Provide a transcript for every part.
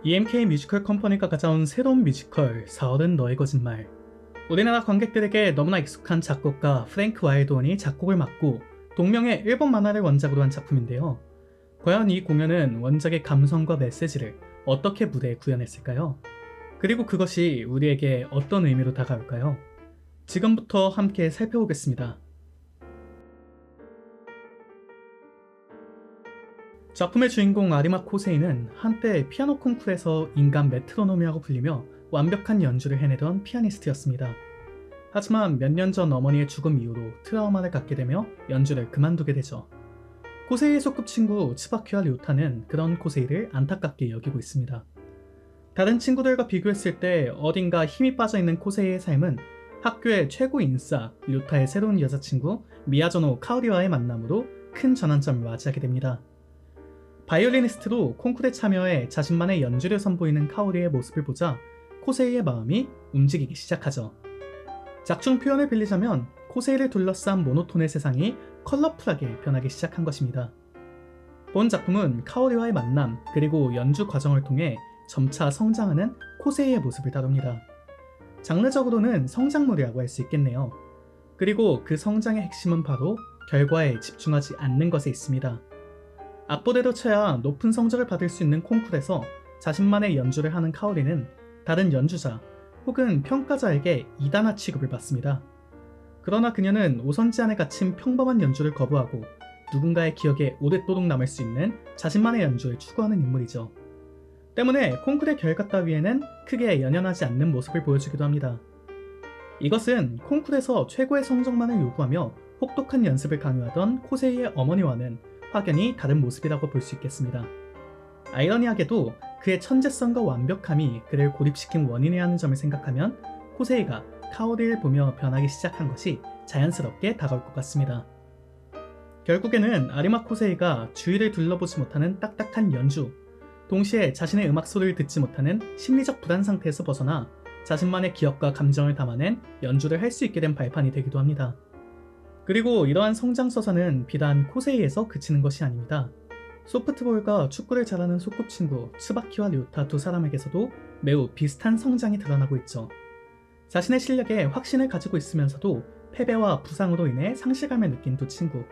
EMK 뮤지컬 컴퍼니가 가져온 새로운 뮤지컬 4월은 너의 거짓말. 우리나라 관객들에게 너무나 익숙한 작곡가 프랭크 와일드원이 작곡을 맡고 동명의 일본 만화를 원작으로 한 작품인데요. 과연 이 공연은 원작의 감성과 메시지를 어떻게 무대에 구현했을까요? 그리고 그것이 우리에게 어떤 의미로 다가올까요? 지금부터 함께 살펴보겠습니다. 작품의 주인공 아리마 코세이는 한때 피아노 콩쿠르에서 인간 메트로놈이라고 불리며 완벽한 연주를 해내던 피아니스트였습니다. 하지만 몇 년 전 어머니의 죽음 이후로 트라우마를 갖게 되며 연주를 그만두게 되죠. 코세이의 소꿉친구 츠바키와 류타는 그런 코세이를 안타깝게 여기고 있습니다. 다른 친구들과 비교했을 때 어딘가 힘이 빠져있는 코세이의 삶은 학교의 최고 인싸 류타의 새로운 여자친구 미야조노 카오리와의 만남으로 큰 전환점을 맞이하게 됩니다. 바이올리니스트로 콩쿠르에 참여해 자신만의 연주를 선보이는 카오리의 모습을 보자 코세이의 마음이 움직이기 시작하죠. 작중 표현을 빌리자면 코세이를 둘러싼 모노톤의 세상이 컬러풀하게 변하기 시작한 것입니다. 본 작품은 카오리와의 만남 그리고 연주 과정을 통해 점차 성장하는 코세이의 모습을 다룹니다. 장르적으로는 성장물이라고 할 수 있겠네요. 그리고 그 성장의 핵심은 바로 결과에 집중하지 않는 것에 있습니다. 악보대로 쳐야 높은 성적을 받을 수 있는 콩쿠르에서 자신만의 연주를 하는 카오리는 다른 연주자 혹은 평가자에게 이단화 취급을 받습니다. 그러나 그녀는 오선지안에 갇힌 평범한 연주를 거부하고 누군가의 기억에 오랫도록 남을 수 있는 자신만의 연주를 추구하는 인물이죠. 때문에 콩쿠르의 결과 따위에는 크게 연연하지 않는 모습을 보여주기도 합니다. 이것은 콩쿠르에서 최고의 성적만을 요구하며 혹독한 연습을 강요하던 코세이의 어머니와는 확연히 다른 모습이라고 볼 수 있겠습니다. 아이러니하게도 그의 천재성과 완벽함이 그를 고립시킨 원인이라는 점을 생각하면 코세이가 카오리를 보며 변하기 시작한 것이 자연스럽게 다가올 것 같습니다. 결국에는 아리마 코세이가 주위를 둘러보지 못하는 딱딱한 연주, 동시에 자신의 음악 소리를 듣지 못하는 심리적 불안 상태에서 벗어나 자신만의 기억과 감정을 담아낸 연주를 할 수 있게 된 발판이 되기도 합니다. 그리고 이러한 성장 서사는 비단 코세이에서 그치는 것이 아닙니다. 소프트볼과 축구를 잘하는 소꿉친구 츠바키와 류타 두 사람에게서도 매우 비슷한 성장이 드러나고 있죠. 자신의 실력에 확신을 가지고 있으면서도 패배와 부상으로 인해 상실감을 느낀 두 친구.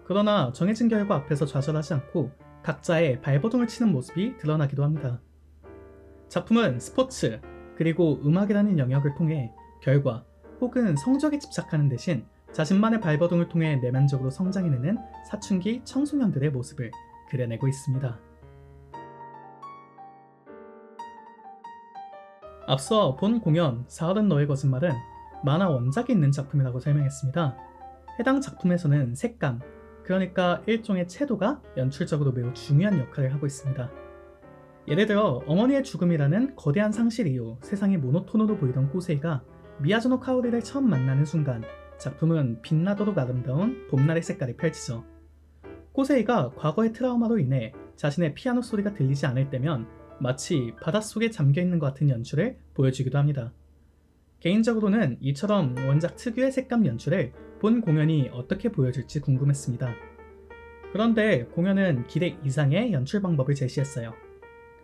그러나 정해진 결과 앞에서 좌절하지 않고 각자의 발버둥을 치는 모습이 드러나기도 합니다. 작품은 스포츠 그리고 음악이라는 영역을 통해 결과 혹은 성적에 집착하는 대신 자신만의 발버둥을 통해 내면적으로 성장해내는 사춘기 청소년들의 모습을 그려내고 있습니다. 앞서 본 공연 4월은 너의 거짓말은 만화 원작이 있는 작품이라고 설명했습니다. 해당 작품에서는 색감, 그러니까 일종의 채도가 연출적으로 매우 중요한 역할을 하고 있습니다. 예를 들어 어머니의 죽음이라는 거대한 상실 이후 세상이 모노톤으로 보이던 코세이가 미야조노 카오리를 처음 만나는 순간 작품은 빛나도록 아름다운 봄날의 색깔이 펼치죠. 코세이가 과거의 트라우마로 인해 자신의 피아노 소리가 들리지 않을 때면 마치 바닷속에 잠겨있는 것 같은 연출을 보여주기도 합니다. 개인적으로는 이처럼 원작 특유의 색감 연출을 본 공연이 어떻게 보여줄지 궁금했습니다. 그런데 공연은 기대 이상의 연출 방법을 제시했어요.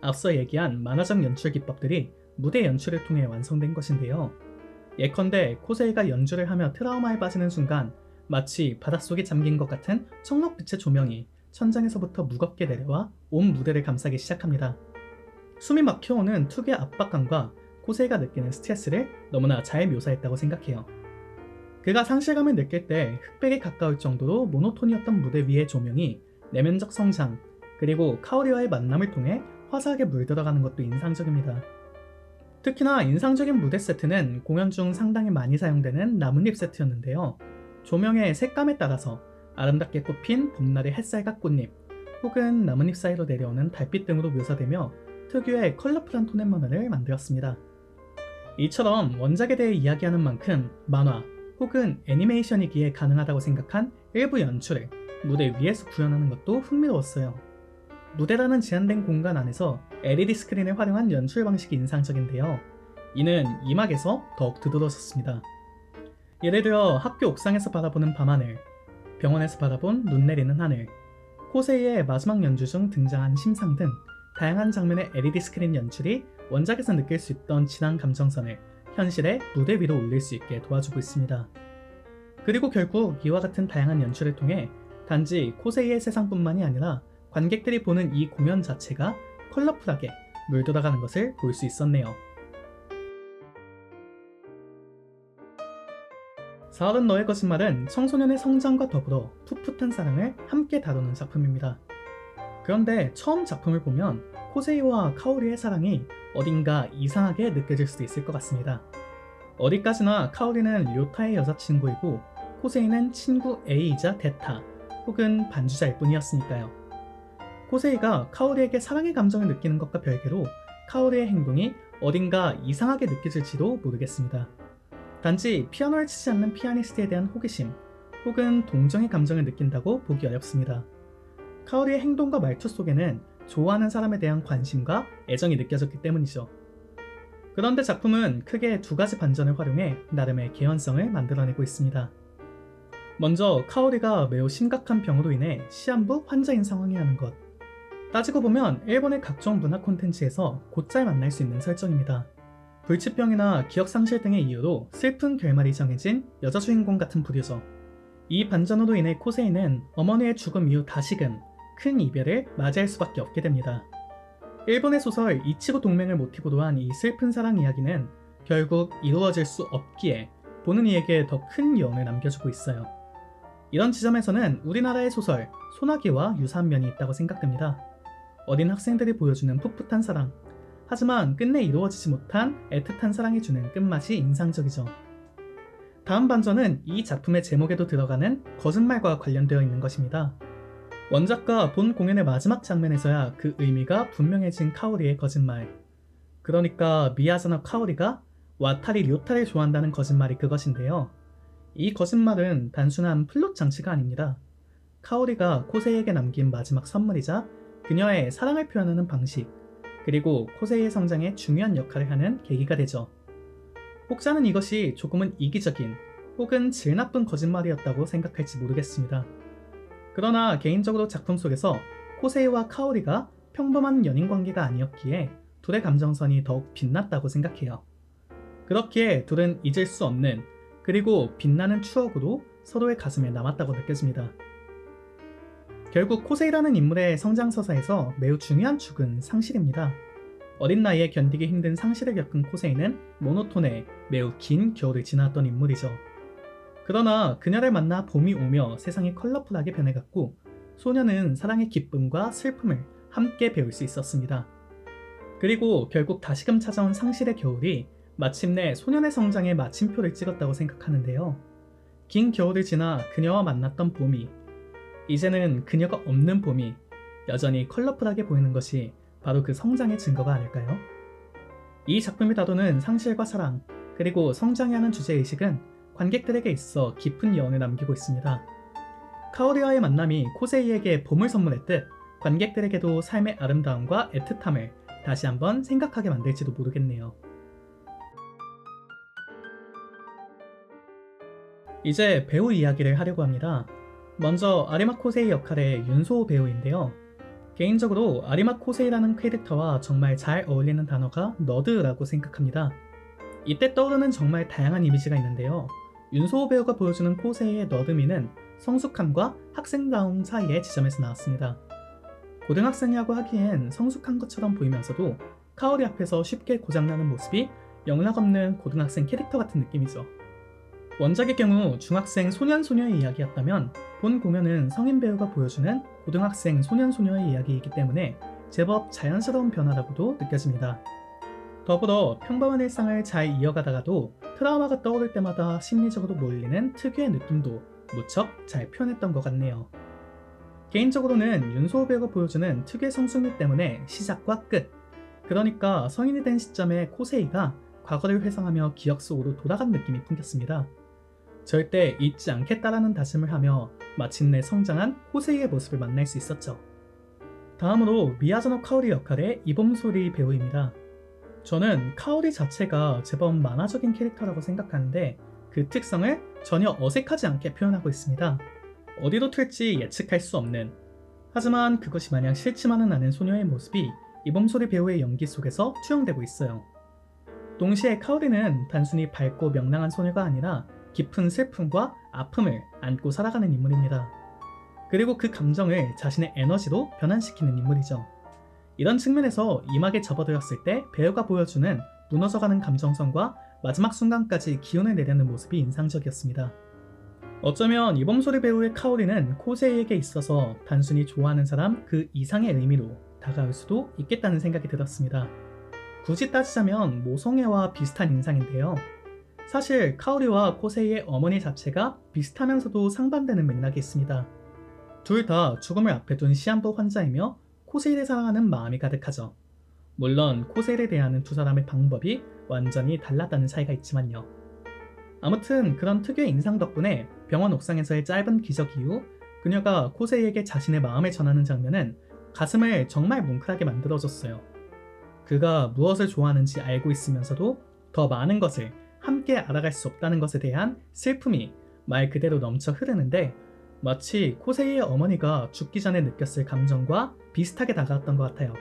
앞서 얘기한 만화적 연출 기법들이 무대 연출을 통해 완성된 것인데요. 예컨대 코세이가 연주를 하며 트라우마에 빠지는 순간 마치 바닷속에 잠긴 것 같은 청록빛의 조명이 천장에서부터 무겁게 내려와 온 무대를 감싸기 시작합니다. 숨이 막혀오는 특유의 압박감과 코세이가 느끼는 스트레스를 너무나 잘 묘사했다고 생각해요. 그가 상실감을 느낄 때 흑백에 가까울 정도로 모노톤이었던 무대 위의 조명이 내면적 성장 그리고 카오리와의 만남을 통해 화사하게 물들어가는 것도 인상적입니다. 특히나 인상적인 무대 세트는 공연 중 상당히 많이 사용되는 나뭇잎 세트였는데요. 조명의 색감에 따라서 아름답게 꽃핀 봄날의 햇살과 꽃잎 혹은 나뭇잎 사이로 내려오는 달빛 등으로 묘사되며 특유의 컬러풀한 톤의 만화를 만들었습니다. 이처럼 원작에 대해 이야기하는 만큼 만화 혹은 애니메이션이기에 가능하다고 생각한 일부 연출을 무대 위에서 구현하는 것도 흥미로웠어요. 무대라는 제한된 공간 안에서 LED 스크린을 활용한 연출 방식이 인상적인데요. 이는 이막에서 더욱 두드러졌습니다. 예를 들어 학교 옥상에서 바라보는 밤하늘, 병원에서 바라본 눈 내리는 하늘, 코세이의 마지막 연주 중 등장한 심상 등 다양한 장면의 LED 스크린 연출이 원작에서 느낄 수 있던 진한 감정선을 현실의 무대 위로 올릴 수 있게 도와주고 있습니다. 그리고 결국 이와 같은 다양한 연출을 통해 단지 코세이의 세상뿐만이 아니라 관객들이 보는 이 공연 자체가 컬러풀하게 물들어가는 것을 볼 수 있었네요. 사흘은 너의 거짓말은 청소년의 성장과 더불어 풋풋한 사랑을 함께 다루는 작품입니다. 그런데 처음 작품을 보면 코세이와 카오리의 사랑이 어딘가 이상하게 느껴질 수도 있을 것 같습니다. 어디까지나 카오리는 료타의 여자친구이고 코세이는 친구 A이자 데타 혹은 반주자일 뿐이었으니까요. 코세이가 카오리에게 사랑의 감정을 느끼는 것과 별개로 카오리의 행동이 어딘가 이상하게 느껴질지도 모르겠습니다. 단지 피아노를 치지 않는 피아니스트에 대한 호기심 혹은 동정의 감정을 느낀다고 보기 어렵습니다. 카오리의 행동과 말투 속에는 좋아하는 사람에 대한 관심과 애정이 느껴졌기 때문이죠. 그런데 작품은 크게 두 가지 반전을 활용해 나름의 개연성을 만들어내고 있습니다. 먼저 카오리가 매우 심각한 병으로 인해 시한부 환자인 상황에 하는 것. 따지고 보면 일본의 각종 문화 콘텐츠에서 곧잘 만날 수 있는 설정입니다. 불치병이나 기억상실 등의 이유로 슬픈 결말이 정해진 여자 주인공 같은 부류죠. 이 반전으로 인해 코세이는 어머니의 죽음 이후 다시금 큰 이별을 맞이할 수밖에 없게 됩니다. 일본의 소설 이치고 동맹을 모티브로 한 이 슬픈 사랑 이야기는 결국 이루어질 수 없기에 보는 이에게 더 큰 여운을 남겨주고 있어요. 이런 지점에서는 우리나라의 소설 소나기와 유사한 면이 있다고 생각됩니다. 어린 학생들이 보여주는 풋풋한 사랑, 하지만 끝내 이루어지지 못한 애틋한 사랑이 주는 끝맛이 인상적이죠. 다음 반전은 이 작품의 제목에도 들어가는 거짓말과 관련되어 있는 것입니다. 원작과 본 공연의 마지막 장면에서야 그 의미가 분명해진 카오리의 거짓말. 그러니까 미야자노 카오리가 와타리 료타를 좋아한다는 거짓말이 그것인데요. 이 거짓말은 단순한 플롯 장치가 아닙니다. 카오리가 코세이에게 남긴 마지막 선물이자 그녀의 사랑을 표현하는 방식, 그리고 코세이의 성장에 중요한 역할을 하는 계기가 되죠. 혹자는 이것이 조금은 이기적인 혹은 질 나쁜 거짓말이었다고 생각할지 모르겠습니다. 그러나 개인적으로 작품 속에서 코세이와 카오리가 평범한 연인 관계가 아니었기에 둘의 감정선이 더욱 빛났다고 생각해요. 그렇기에 둘은 잊을 수 없는 그리고 빛나는 추억으로 서로의 가슴에 남았다고 느껴집니다. 결국 코세이라는 인물의 성장 서사에서 매우 중요한 축은 상실입니다. 어린 나이에 견디기 힘든 상실을 겪은 코세이는 모노톤의 매우 긴 겨울을 지나왔던 인물이죠. 그러나 그녀를 만나 봄이 오며 세상이 컬러풀하게 변해갔고 소녀는 사랑의 기쁨과 슬픔을 함께 배울 수 있었습니다. 그리고 결국 다시금 찾아온 상실의 겨울이 마침내 소년의 성장에 마침표를 찍었다고 생각하는데요. 긴 겨울을 지나 그녀와 만났던 봄이, 이제는 그녀가 없는 봄이 여전히 컬러풀하게 보이는 것이 바로 그 성장의 증거가 아닐까요? 이 작품이 다루는 상실과 사랑, 그리고 성장해야 하는 주제의식은 관객들에게 있어 깊은 여운을 남기고 있습니다. 카오리와의 만남이 코세이에게 봄을 선물했듯 관객들에게도 삶의 아름다움과 애틋함을 다시 한번 생각하게 만들지도 모르겠네요. 이제 배우 이야기를 하려고 합니다. 먼저 아리마 코세이 역할의 윤소호 배우인데요. 개인적으로 아리마 코세이라는 캐릭터와 정말 잘 어울리는 단어가 너드라고 생각합니다. 이때 떠오르는 정말 다양한 이미지가 있는데요. 윤소호 배우가 보여주는 코세이의 너드미는 성숙함과 학생다움 사이의 지점에서 나왔습니다. 고등학생이라고 하기엔 성숙한 것처럼 보이면서도 카오리 앞에서 쉽게 고장나는 모습이 영락없는 고등학생 캐릭터 같은 느낌이죠. 원작의 경우 중학생 소년소녀의 이야기였다면 본 공연은 성인 배우가 보여주는 고등학생 소년소녀의 이야기이기 때문에 제법 자연스러운 변화라고도 느껴집니다. 더불어 평범한 일상을 잘 이어가다가도 트라우마가 떠오를 때마다 심리적으로 몰리는 특유의 느낌도 무척 잘 표현했던 것 같네요. 개인적으로는 윤소호 배우가 보여주는 특유의 성숙미 때문에 시작과 끝, 그러니까 성인이 된 시점에 코세이가 과거를 회상하며 기억 속으로 돌아간 느낌이 풍겼습니다. 절대 잊지 않겠다라는 다짐을 하며 마침내 성장한 코세이의 모습을 만날 수 있었죠. 다음으로 미야자노 카오리 역할의 이봄소리 배우입니다. 저는 카오리 자체가 제법 만화적인 캐릭터라고 생각하는데 그 특성을 전혀 어색하지 않게 표현하고 있습니다. 어디로 튈지 예측할 수 없는, 하지만 그것이 마냥 싫지만은 않은 소녀의 모습이 이범소리 배우의 연기 속에서 투영되고 있어요. 동시에 카오리는 단순히 밝고 명랑한 소녀가 아니라 깊은 슬픔과 아픔을 안고 살아가는 인물입니다. 그리고 그 감정을 자신의 에너지로 변환시키는 인물이죠. 이런 측면에서 이막에 접어들었을 때 배우가 보여주는 무너져가는 감정선과 마지막 순간까지 기운을 내려는 모습이 인상적이었습니다. 어쩌면 이범소리 배우의 카오리는 코세이에게 있어서 단순히 좋아하는 사람 그 이상의 의미로 다가올 수도 있겠다는 생각이 들었습니다. 굳이 따지자면 모성애와 비슷한 인상인데요. 사실 카오리와 코세이의 어머니 자체가 비슷하면서도 상반되는 맥락이 있습니다. 둘 다 죽음을 앞에 둔 시한부 환자이며 코세이를 사랑하는 마음이 가득하죠. 물론 코세이를 대하는 두 사람의 방법이 완전히 달랐다는 차이가 있지만요. 아무튼 그런 특유의 인상 덕분에 병원 옥상에서의 짧은 기적 이후 그녀가 코세이에게 자신의 마음을 전하는 장면은 가슴을 정말 뭉클하게 만들어줬어요. 그가 무엇을 좋아하는지 알고 있으면서도 더 많은 것을 함께 알아갈 수 없다는 것에 대한 슬픔이 말 그대로 넘쳐 흐르는데 마치 코세이의 어머니가 죽기 전에 느꼈을 감정과 비슷하게 다가왔던 것 같아요.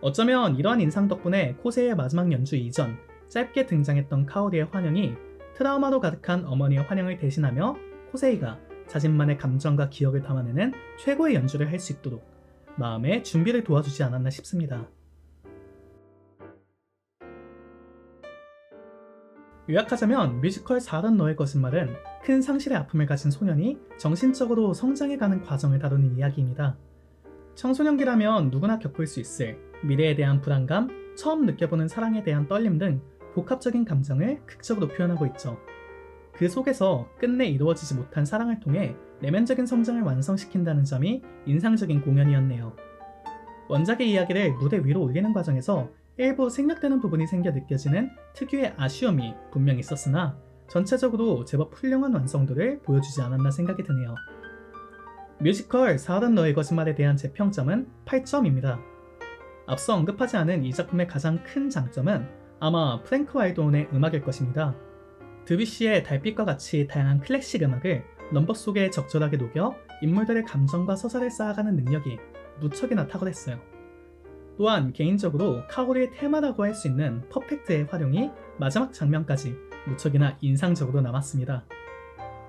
어쩌면 이러한 인상 덕분에 코세이의 마지막 연주 이전 짧게 등장했던 카오리의 환영이 트라우마로 가득한 어머니의 환영을 대신하며 코세이가 자신만의 감정과 기억을 담아내는 최고의 연주를 할 수 있도록 마음의 준비를 도와주지 않았나 싶습니다. 요약하자면 뮤지컬 사랑 너의 거짓말은 큰 상실의 아픔을 가진 소년이 정신적으로 성장해가는 과정을 다루는 이야기입니다. 청소년기라면 누구나 겪을 수 있을 미래에 대한 불안감, 처음 느껴보는 사랑에 대한 떨림 등 복합적인 감정을 극적으로 표현하고 있죠. 그 속에서 끝내 이루어지지 못한 사랑을 통해 내면적인 성장을 완성시킨다는 점이 인상적인 공연이었네요. 원작의 이야기를 무대 위로 올리는 과정에서 일부 생략되는 부분이 생겨 느껴지는 특유의 아쉬움이 분명 있었으나 전체적으로 제법 훌륭한 완성도를 보여주지 않았나 생각이 드네요. 뮤지컬 사랑 너의 거짓말에 대한 제 평점은 8점입니다. 앞서 언급하지 않은 이 작품의 가장 큰 장점은 아마 프랭크 와일드온의 음악일 것입니다. 드뷔시의 달빛과 같이 다양한 클래식 음악을 넘버 속에 적절하게 녹여 인물들의 감정과 서사를 쌓아가는 능력이 무척이나 탁월했어요. 또한 개인적으로 카오리의 테마라고 할 수 있는 퍼펙트의 활용이 마지막 장면까지 무척이나 인상적으로 남았습니다.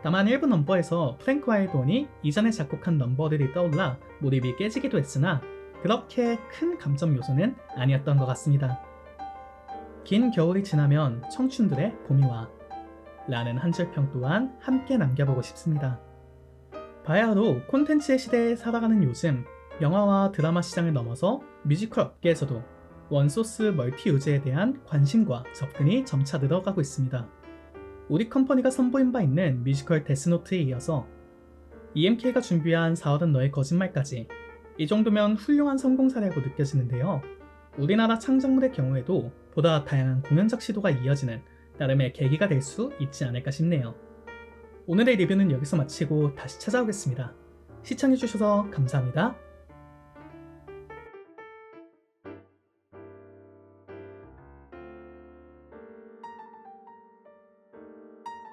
다만 일부 넘버에서 프랭크 와일드온이 이전에 작곡한 넘버들이 떠올라 몰입이 깨지기도 했으나 그렇게 큰 감점 요소는 아니었던 것 같습니다. 긴 겨울이 지나면 청춘들의 봄이 와 라는 한 줄평 또한 함께 남겨보고 싶습니다. 바야흐로 콘텐츠의 시대에 살아가는 요즘 영화와 드라마 시장을 넘어서 뮤지컬 업계에서도 원소스 멀티 유저에 대한 관심과 접근이 점차 늘어가고 있습니다. 우리 컴퍼니가 선보인 바 있는 뮤지컬 데스노트에 이어서 EMK가 준비한 4월은 너의 거짓말까지 이 정도면 훌륭한 성공 사례라고 느껴지는데요. 우리나라 창작물의 경우에도 보다 다양한 공연적 시도가 이어지는 나름의 계기가 될 수 있지 않을까 싶네요. 오늘의 리뷰는 여기서 마치고 다시 찾아오겠습니다. 시청해주셔서 감사합니다.